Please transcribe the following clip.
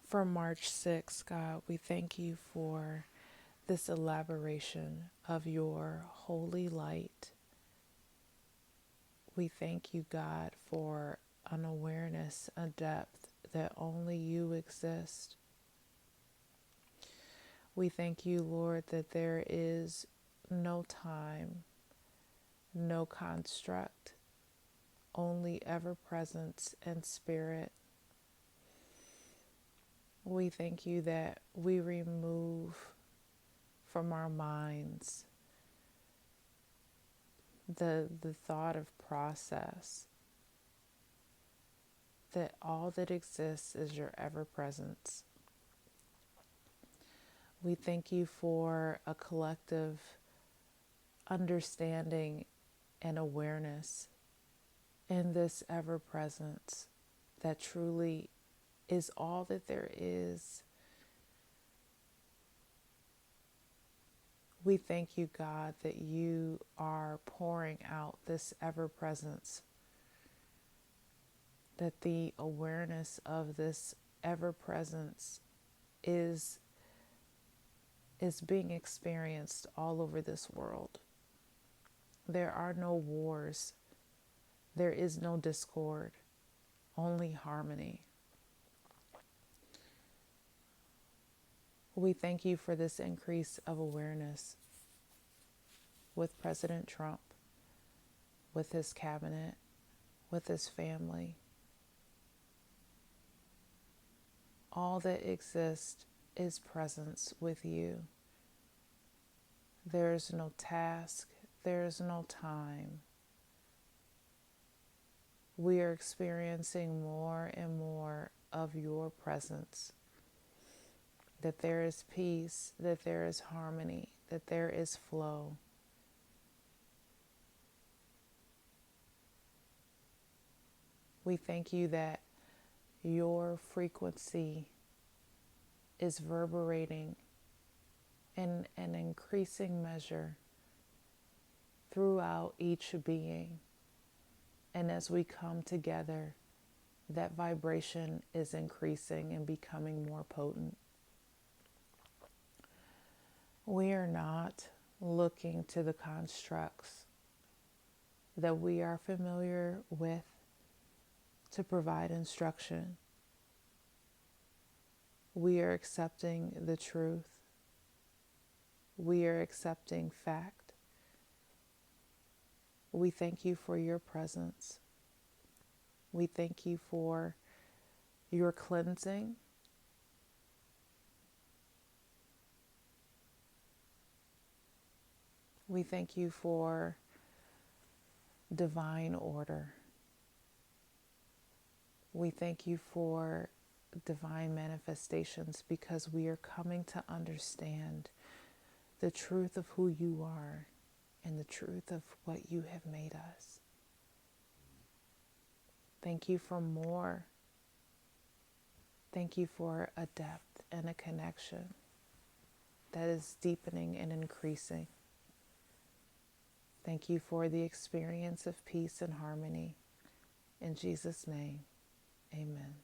For March 6th, God, we thank you for this elaboration of your holy light. We thank you, God, for an awareness, a depth that only you exist. We thank you, Lord, that there is no time, no construct, only ever presence and spirit. We thank you that we remove from our minds the thought of process, that all that exists is your ever presence. We thank you for a collective understanding and awareness in this ever presence that truly is all that there is. We thank you, God, that you are pouring out this ever presence, that the awareness of this ever presence is being experienced all over this world. There are no wars. There is no discord, only harmony. We thank you for this increase of awareness with President Trump, with his cabinet, with his family. All that exists is presence with you. There is no task, there is no time. We are experiencing more and more of your presence. That there is peace, that there is harmony, that there is flow. We thank you that your frequency is reverberating in an increasing measure throughout each being. And as we come together, that vibration is increasing and becoming more potent. We are not looking to the constructs that we are familiar with to provide instruction. We are accepting the truth. We are accepting fact. We thank you for your presence. We thank you for your cleansing. We thank you for divine order. We thank you for divine manifestations because we are coming to understand the truth of who you are and the truth of what you have made us. Thank you for more. Thank you for a depth and a connection that is deepening and increasing. Thank you for the experience of peace and harmony. In Jesus' name, amen.